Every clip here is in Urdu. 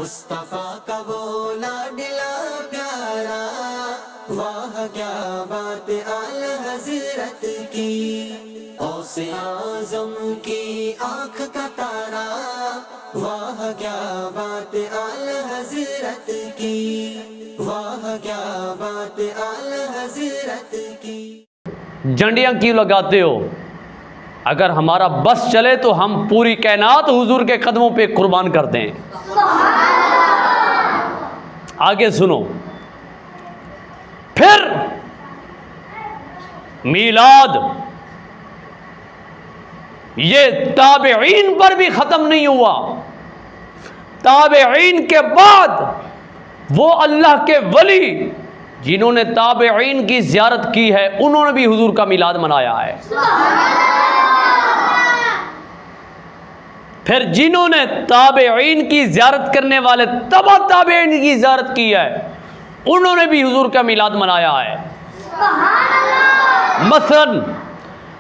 مصطفیٰ کا وہ لاڈلا پیارا، واہ کیا بات اعلی حضرت کی، غوث اعظم کی آنکھ کا تارا، واہ کیا بات اعلی حضرت کی، واہ کیا بات اعلی حضرت کی۔ جھنڈیاں کیوں لگاتے ہو؟ اگر ہمارا بس چلے تو ہم پوری کائنات حضور کے قدموں پہ قربان کر دیں۔ آگے سنو، پھر میلاد یہ تابعین پر بھی ختم نہیں ہوا، تابعین کے بعد وہ اللہ کے ولی جنہوں نے تابعین کی زیارت کی ہے انہوں نے بھی حضور کا میلاد منایا ہے۔ پھر جنہوں نے تابعین کی زیارت کرنے والے تبع تابعین کی زیارت کی ہے انہوں نے بھی حضور کا میلاد منایا ہے۔ مثلا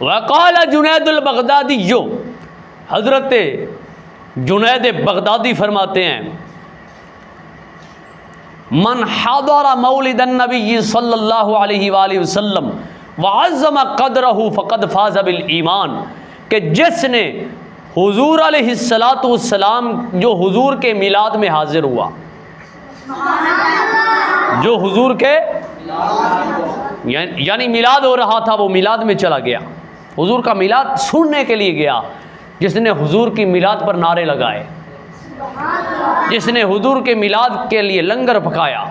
وقال جنید البغدادی، حضرت جنید بغدادی فرماتے ہیں، من حضر مولد النبی صلی اللہ علیہ وآلہ وسلم وعظم قدرہ فقد فاز بالایمان، کہ جس نے حضور علیہ السلام جو حضور کے میلاد میں حاضر ہوا، جو حضور کے یعنی میلاد ہو رہا تھا وہ میلاد میں چلا گیا، حضور کا میلاد سننے کے لیے گیا، جس نے حضور کی میلاد پر نعرے لگائے، جس نے حضور کے میلاد کے لیے لنگر پکایا،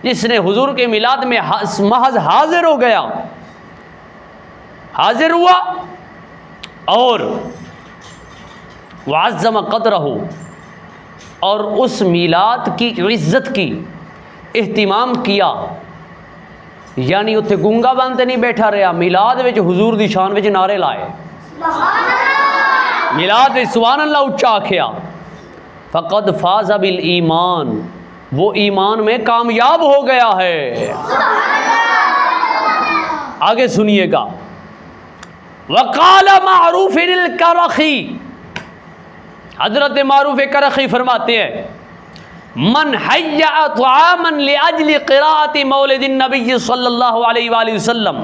جس نے حضور کے میلاد میں محض حاضر ہو گیا، حاضر ہوا اور وعظم قدرہ، اور اس میلاد کی عزت کی اہتمام کیا، یعنی اتنے گونگا بنتے نہیں بیٹھا رہا، میلاد وچ حضور دی شان وچ نعرے لائے، میلاد وچ سبحان اللہ اچھا آکھیا، فقد فاز بالایمان، وہ ایمان میں کامیاب ہو گیا ہے۔ آگے سنیے گا، وقال معروف الکرخی، حضرت معروف کرخی فرماتے ہیں، من حیّع طعاما لاجل قراءۃ مولد النبی صلی اللہ علیہ وآلہ وسلم۔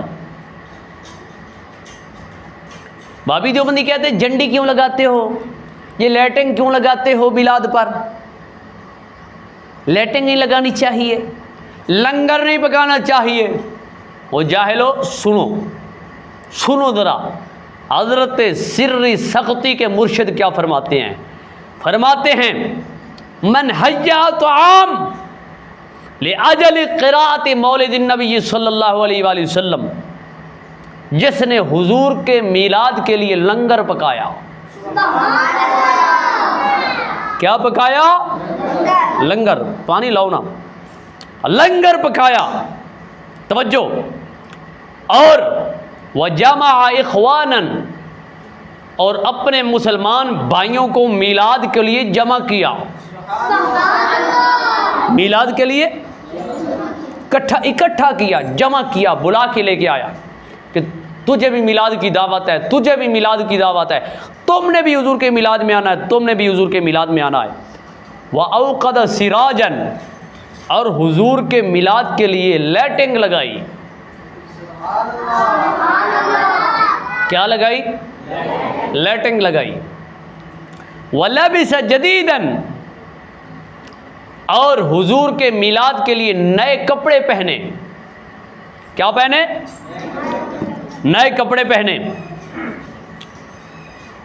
بابی دیوبندی کہتے ہیں جھنڈی کیوں لگاتے ہو، یہ لائٹنگ کیوں لگاتے ہو میلاد پر؟ لائٹنگ نہیں لگانی چاہیے، لنگر نہیں پکانا چاہیے۔ وہ جاہلو سنو ذرا، حضرت سری سختی کے مرشد کیا فرماتے ہیں؟ فرماتے ہیں من حیّع طعام لاجل قراءۃ مولد النبی صلی اللہ علیہ وآلہ وسلم، جس نے حضور کے میلاد کے لیے لنگر پکایا، کیا پکایا؟ لنگر، پانی لاؤ نا، لنگر پکایا، توجہ، اور وجمع اخوانا، اور اپنے مسلمان بھائیوں کو میلاد کے لیے جمع کیا، میلاد کے لیے اکٹھا کیا، جمع کیا، بلا کے لے کے آیا کہ تجھے بھی میلاد کی دعوت ہے، تجھے بھی میلاد کی دعوت ہے، تم نے بھی حضور کے میلاد میں آنا ہے، تم نے بھی حضور کے میلاد میں آنا ہے۔ وَأَوْقَدَ سِرَاجًا، اور حضور کے میلاد کے لیے لائٹنگ لگائی، کیا لگائی؟ لائٹنگ لگائی۔ وَلَبِسَ جَدِيدًا، اور حضور کے میلاد کے لیے نئے کپڑے پہنے، کیا پہنے؟ نئے کپڑے پہنے۔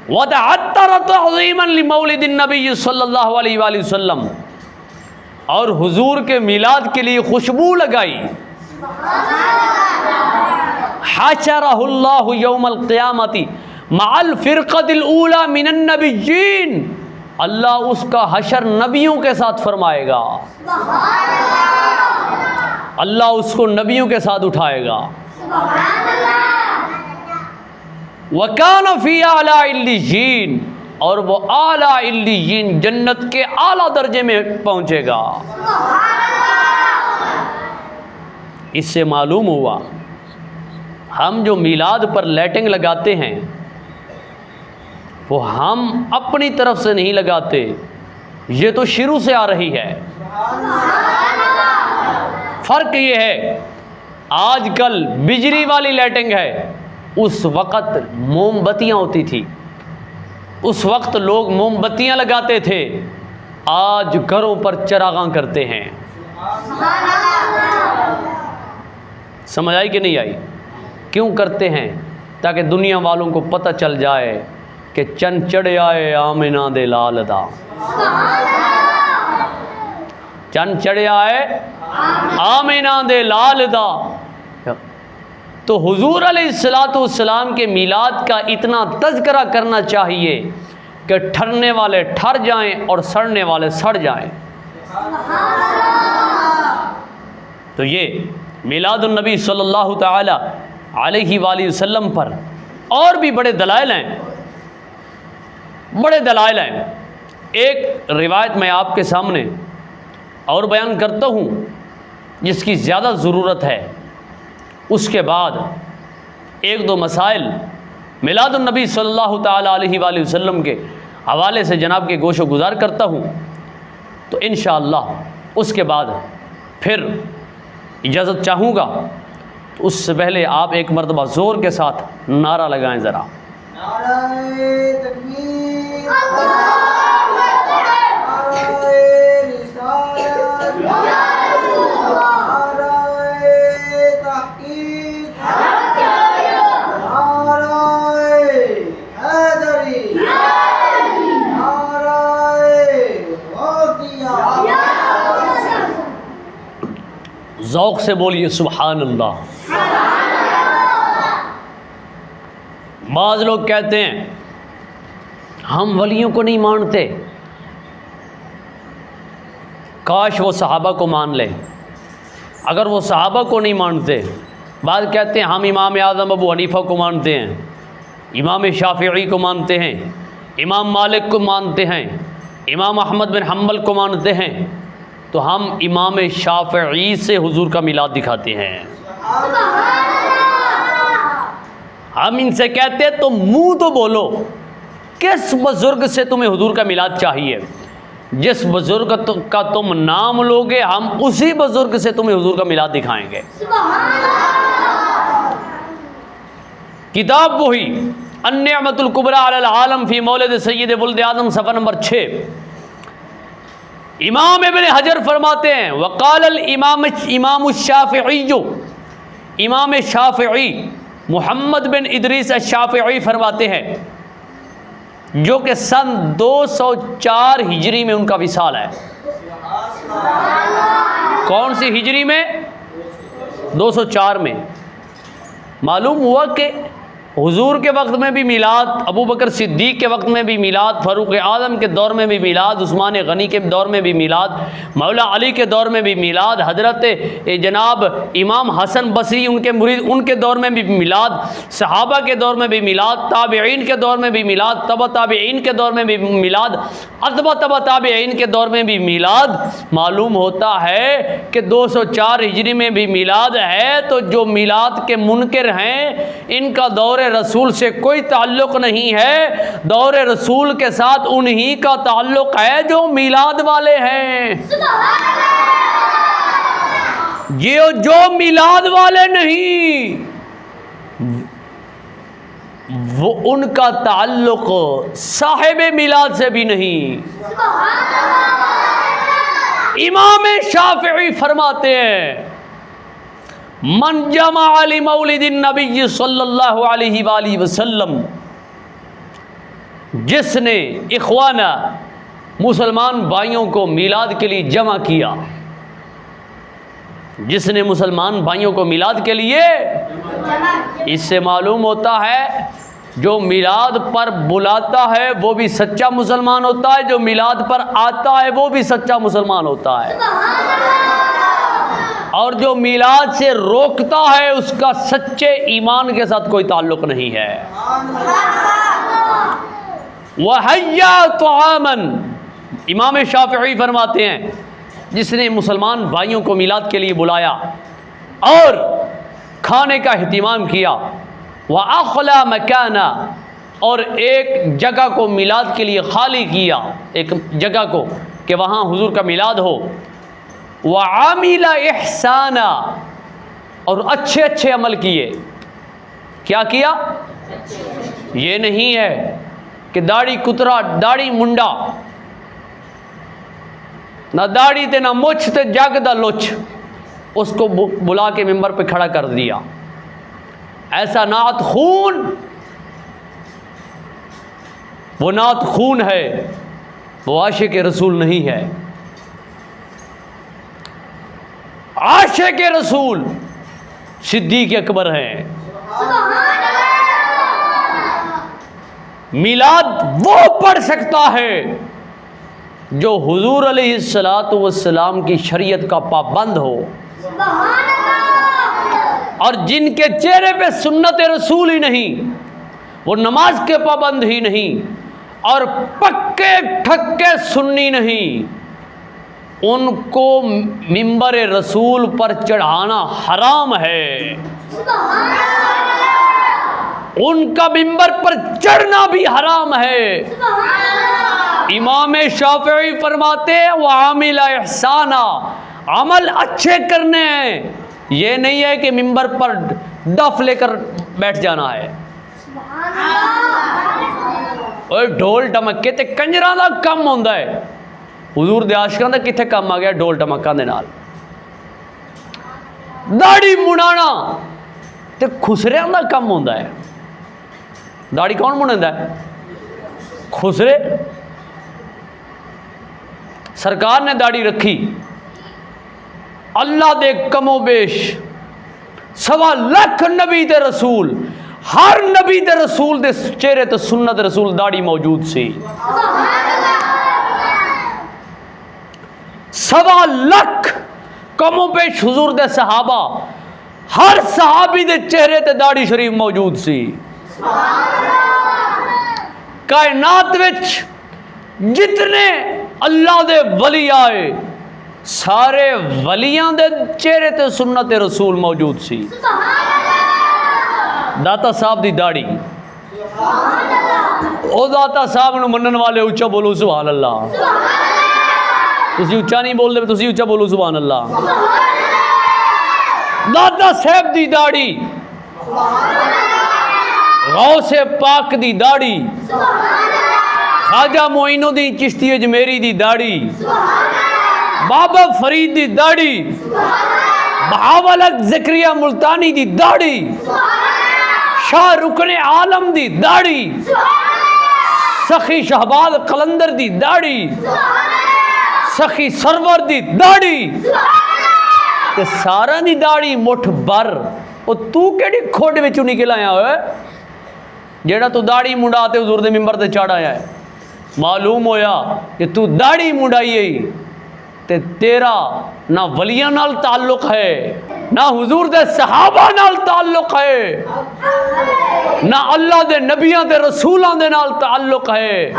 وَتَعَطَّرَ تَعْظِيمًا لِمَوْلِدِ النَّبِيِّ صلی اللہ علیہ وآلہ وسلم، اور حضور کے میلاد کے لیے خوشبو لگائی۔ حشرہ اللہ یوم القیامت مع الفرقۃ الاولی من النبیین، اللہ اس کا حشر نبیوں کے ساتھ فرمائے گا، اللہ اس کو نبیوں کے ساتھ اٹھائے گا۔ وَكَانَ فِي أَعْلَىٰ عِلِّيِّينَ، اور وہ اعلیٰ علیین جنت کے اعلیٰ درجے میں پہنچے گا۔ اس سے معلوم ہوا ہم جو میلاد پر لائٹنگ لگاتے ہیں وہ ہم اپنی طرف سے نہیں لگاتے، یہ تو شروع سے آ رہی ہے۔ فرق یہ ہے آج کل بجلی والی لائٹنگ ہے، اس وقت موم بتیاں ہوتی تھی، اس وقت لوگ موم بتیاں لگاتے تھے، آج گھروں پر چراغاں کرتے ہیں۔ سمجھ آئی کہ نہیں آئی؟ کیوں کرتے ہیں؟ تاکہ دنیا والوں کو پتہ چل جائے کہ چن چڑھے آئے آمنہ دے لال دا، چن چڑھے آئے آمنہ دے لال دا۔ تو حضور علیہ السلام کے میلاد کا اتنا تذکرہ کرنا چاہیے کہ ٹھرنے والے ٹھر جائیں اور سڑنے والے سڑ جائیں۔ تو یہ میلاد النبی صلی اللہ تعالی علیہ وآلہ وسلم پر اور بھی بڑے دلائل ہیں، بڑے دلائل ہیں۔ ایک روایت میں آپ کے سامنے اور بیان کرتا ہوں جس کی زیادہ ضرورت ہے، اس کے بعد ایک دو مسائل میلاد النبی صلی اللہ تعالی علیہ وآلہ وسلم کے حوالے سے جناب کے گوش و گزار کرتا ہوں، تو انشاءاللہ اس کے بعد پھر اجازت چاہوں گا۔ تو اس سے پہلے آپ ایک مرتبہ زور کے ساتھ نعرہ لگائیں ذرا۔ نعرہ تکبیر، ذوق سے بولیے سبحان اللہ۔ بعض لوگ کہتے ہیں ہم ولیوں کو نہیں مانتے، کاش وہ صحابہ کو مان لیں۔ اگر وہ صحابہ کو نہیں مانتے، بعض کہتے ہیں ہم امام اعظم ابو حنیفہ کو مانتے ہیں، امام شافعی کو مانتے ہیں، امام مالک کو مانتے ہیں، امام احمد بن حنبل کو مانتے ہیں، تو ہم امام شافعی سے حضور کا میلاد دکھاتے ہیں۔ ہم ان سے کہتے ہیں تو منہ تو بولو، کس بزرگ سے تمہیں حضور کا میلاد چاہیے؟ جس بزرگ کا تم نام لوگے ہم اسی بزرگ سے تمہیں حضور کا میلاد دکھائیں گے۔ کتاب وہی النعمت الکبریٰ علی العالم فی مولد سید ولد آدم، صفحہ نمبر 6۔ امام ابن حجر فرماتے ہیں وقال امام الشافعی، امام شافعی محمد بن ادریس الشافعی فرماتے ہیں، جو کہ سن 204 ہجری میں ان کا وصال ہے۔ کون سی ہجری میں؟ 204 میں۔ معلوم ہوا کہ حضور کے وقت میں بھی میلاد، ابو بکر صدیق کے وقت میں بھی میلاد، فاروق اعظم کے دور میں بھی میلاد، عثمان غنی کے دور میں بھی میلاد، مولا علی کے دور میں بھی میلاد، حضرت جناب امام حسن بصری ان کے مرید ان کے دور میں بھی میلاد، صحابہ کے دور میں بھی میلاد، تابعین کے دور میں بھی میلاد، تبع تابعین کے دور میں بھی میلاد، اتباع تبع تابعین کے دور میں بھی میلاد۔ معلوم ہوتا ہے کہ 204 ہجری میں بھی میلاد ہے، تو جو میلاد کے منکر ہیں ان کا دور رسول سے کوئی تعلق نہیں ہے، دور رسول کے ساتھ انہی کا تعلق ہے جو میلاد والے ہیں۔ یہ جو میلاد والے نہیں، وہ ان کا تعلق صاحب میلاد سے بھی نہیں۔ امام شافعی فرماتے ہیں من جمع لمولد النبی صلی اللہ علیہ وآلہ وسلم، جس نے اخوانہ مسلمان بھائیوں کو میلاد کے لیے جمع کیا، جس نے مسلمان بھائیوں کو میلاد کے لیے، اس سے معلوم ہوتا ہے جو میلاد پر بلاتا ہے وہ بھی سچا مسلمان ہوتا ہے، جو میلاد پر آتا ہے وہ بھی سچا مسلمان ہوتا ہے، اور جو میلاد سے روکتا ہے اس کا سچے ایمان کے ساتھ کوئی تعلق نہیں ہے۔ وَحَيَّا طُعَامًا، امام شافعی فرماتے ہیں جس نے مسلمان بھائیوں کو میلاد کے لیے بلایا اور کھانے کا اہتمام کیا، وَأَخْلَى مَكَانًا، اور ایک جگہ کو میلاد کے لیے خالی کیا، ایک جگہ کو کہ وہاں حضور کا میلاد ہو، وعامل احسانا، اور اچھے اچھے عمل کیے. کیا کیا؟ یہ نہیں ہے کہ داڑھی کترا داڑھی منڈا، نہ داڑھی تے نہ مچھ تے جگ دا لچ، اس کو بلا کے ممبر پہ کھڑا کر دیا. ایسا نعت خون، وہ نعت خون ہے، وہ عاشق رسول نہیں ہے. عاشق رسول صدیق اکبر ہیں. میلاد وہ پڑھ سکتا ہے جو حضور علیہ الصلوۃ کی شریعت کا پابند ہو، اور جن کے چہرے پہ سنت رسول ہی نہیں، وہ نماز کے پابند ہی نہیں، اور پکے ٹھکے سنی نہیں، ان کو ممبر رسول پر چڑھانا حرام ہے. ان کا ممبر پر چڑھنا بھی حرام ہے. امام شافعی فرماتے ہیں وعامل احسانا، عمل اچھے کرنے ہیں، یہ نہیں ہے کہ ممبر پر ڈف لے کر بیٹھ جانا ہے. اور ڈھول ڈمکے تے کنجراں دا کم ہوندا ہے. حضور دے عاشقاں دا کتھے کم آ گیا ڈھول ڈمکاں دے نال؟ داڑھی منانا تے خسریاں دا کم ہوندا ہے. داڑھی کون مناندا ہے؟ خسرے. سرکار نے داڑھی رکھی، اللہ دے کم و بیش 1.25 لاکھ نبی دے رسول، ہر نبی دے رسول دے چہرے تے سنت رسول داڑھی موجود سی. 1.25 لاکھ کم و بیش حضور دے صحابہ، ہر صحابی دے چہرے تے داڑھی شریف موجود سی. کائنات وچ جتنے اللہ دے ولی آئے، سارے ولیاں دے چہرے تے سنت رسول موجود سی. داتا صاحب دی داڑھی، او داتا صاحب نو منن والے اچھا بولو سبحان اللہ. تسی اچھا نہیں بول دے، تسی اچھا بولو سبحان اللہ. داتا صاحب دی داڑھی، غوث پاک دی داڑھی، خواجہ معین الدین چشتی اجمیری دی داڑھی، بابا فرید دی داڑھی، بہاولت زکریا ملتانی دی داڑھی، شاہ رکن عالم دی داڑھی، سخی شہباز قلندر دی داڑھی، سخی سرور دی داڑھی، تے سارا دی داڑھی مٹھ بر. او تو کیڑی کھوڑ وچوں نکل آیا ہوئے جیڑا تو داڑھی منڈا تے حضور دے ممبر تے چڑھ آیا ہے؟ معلوم ہویا کہ تو داڑھی منڈائی ہے تے تیرا نہ ولیاں نال تعلق ہے، نہ حضور دے صحابہ نال تعلق ہے، نہ اللہ دے نبیاں دے رسولاں دے نال تعلق ہے.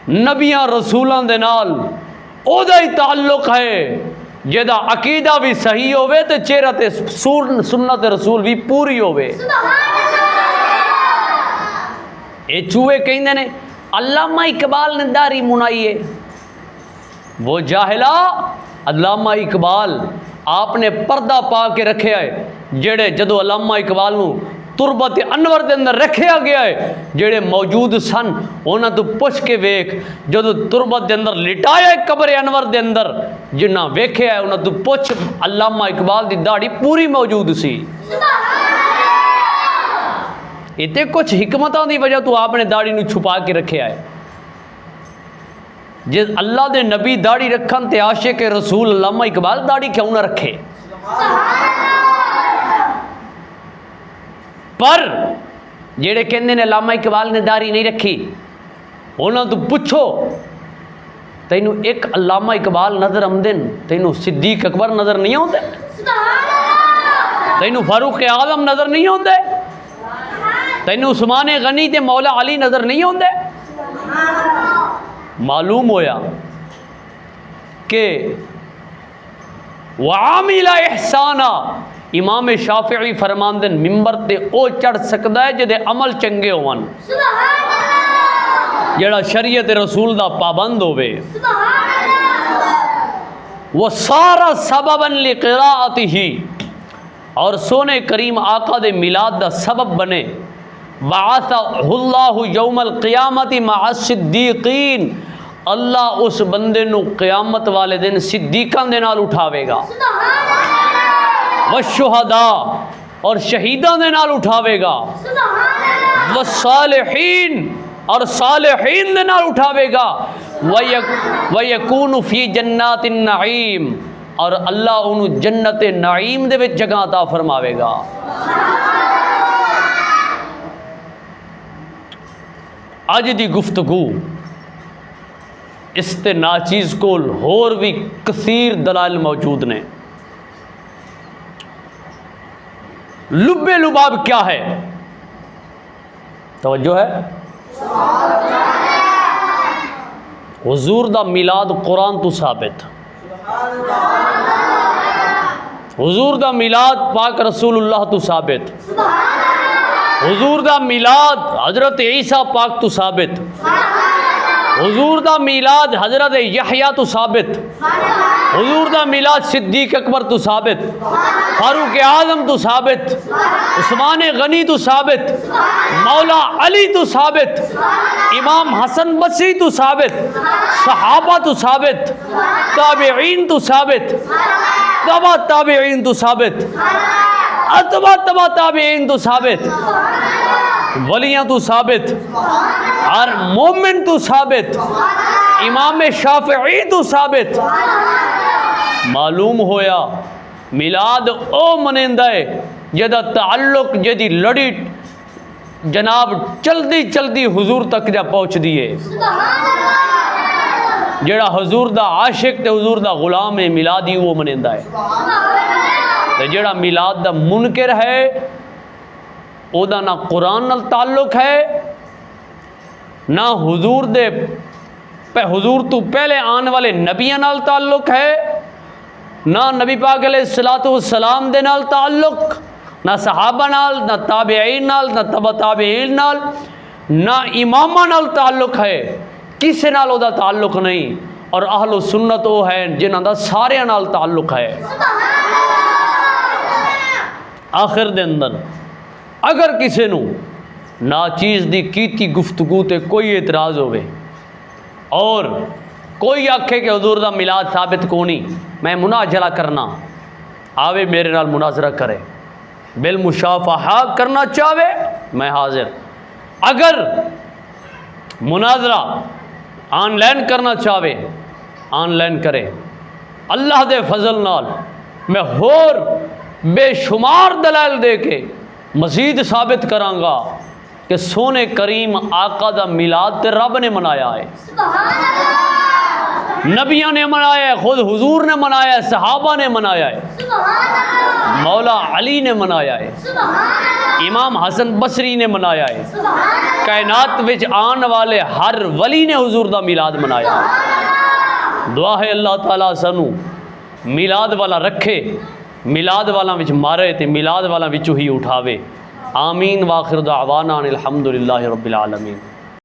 نبیاں رسولاں دے نال او دا ہی تعلق ہے جدا عقیدہ بھی صحیح ہوئے تے چہرہ تے سنت رسول بھی پوری ہوئے. اے چوہے کہیں نے علامہ اقبال نے داڑھی منائی ہے. وہ جاہلا، علامہ اقبال آپ نے پردہ پا کے رکھے ہے، جڑے جدو علامہ اقبال نو تربت انور دے اندر رکھیا گیا ہے، جڑے موجود سن انہاں تو پوچھ کے ویکھ، جدو تربت دے اندر لٹایا ہے قبر انور دے اندر، جنہ ویکھیا ہے انہاں تو پوچھ علامہ اقبال دی داڑھی پوری موجود سی. اتے کچھ حکمتاں دی وجہ تو آپ نے داڑھی نو چھپا کے رکھیا ہے. جس اللہ دے نبی داڑھی رکھن تے عاشق رسول علامہ اقبال داڑھی کیوں نہ رکھے؟ پر جیڑے کہندے نے علامہ اقبال نے داڑھی نہیں رکھی، انہاں تو پوچھو تینوں ایک علامہ اقبال نظر آمدن، تینوں صدیق اکبر نظر نہیں آندے؟ تینوں فاروق اعظم نظر نہیں آندے؟ تینوں عثمان غنی تے مولا علی نظر نہیں آندے؟ معلوم ہویا کہ وعامل احسانا، امام شافعی فرماندن ممبر تے او چڑھ سکدا ہے جدے عمل چنگے ہون. جڑا شریعت رسول دا پابند ہوئے وہ سارا سبباً لقراءتہ اور سونے کریم آقا دے میلاد دا سبب بنے بعثہ اللہ یوم القیامت مع الصدیقین اللہ اس بندے نو قیامت والے دن صدیقاں دے نال اٹھاوے گا والشہداء اور شہیداں دے نال اٹھاوے گا والصالحین اور صالحین دے نال اٹھاوے گا وَيَكُونُ فِي جَنَّاتِ النَّعِيمِ اور اللہ انہوں جنت نعیم دے وچ جگہ عطا فرماوے گا۔ اج دی گفتگو اس تے ناچیز کول ہور بھی کثیر دلائل موجود نے۔ لب لباب کیا ہے؟ توجہ ہے؟ حضور دا میلاد قرآن تو ثابت، حضور دا میلاد پاک رسول اللہ تو ثابت، حضور دا میلاد حضرت عیسیٰ پاک تو ثابت، حضور دا میلاد حضرت یحییٰ تو ثابت، حضور دا میلاد صدیق اکبر تو ثابت، فاروق اعظم تو ثابت، عثمان غنی تو ثابت، مولا علی تو ثابت، امام حسن بصری تو ثابت، صحابہ تو ثابت، تابعین تو ثابت، تبع تابعین تو ثابت، اتباع تبع تابعین تو ثابت، ولیاں تو ثابت، ہر مومن تو ثابت، امام شافعی تو ثابت۔ معلوم ہویا میلاد او منیندہ ہے جدہ تعلق جدی لڑی جناب چلدی چلدی حضور تک جا پہنچ دیئے، جڑا حضور دا عاشق تے حضور دا غلام ہے میلادی وہ منیندہ ہے۔ جڑا میلاد دا منکر ہے او دا نہ قرآن نال تعلق ہے نہ حضور دے حضور تو پہلے آنے والے نبیوں نال تعلق ہے، نہ نبی پاک علیہ السلام دے نال تعلق، نہ صحابہ نال، نہ تابعین نال، نہ تبع تابعین نال، نہ امامہ نال تعلق ہے، کسے نال او دا تعلق نہیں۔ اور اہل سنت وہ ہے جنہاں دا سارے نال تعلق ہے۔ آخر دے اندر اگر کسے نو ناچیز دی کیتی گفتگو تے کوئی اعتراض ہوئے اور کوئی آکھے کہ حضور دا میلاد ثابت کونی، میں مناظرہ کرنا آوے میرے نال مناظرہ کرے، بالمشافہہ کرنا چاہے میں حاضر۔ اگر مناظرہ آن لائن کرنا چاہے آن لائن کرے، اللہ دے فضل نال میں ہور بے شمار دلائل دے کے مزید ثابت کراں گا کہ سونے کریم آقا دا میلاد تے رب نے منایا ہے، نبیوں نے منایا ہے، خود حضور نے منایا ہے، صحابہ نے منایا ہے، مولا علی نے منایا ہے، امام حسن بصری نے منایا ہے، کائنات وچ آن والے ہر ولی نے حضور دا میلاد منایا ہے۔ دعا ہے اللہ تعالیٰ سانو میلاد والا رکھے، میلاد والا وچ مارے تے میلاد والا وچوں ہی اٹھاوے۔ آمین۔ واخر دعوانا الحمدللہ رب العالمین۔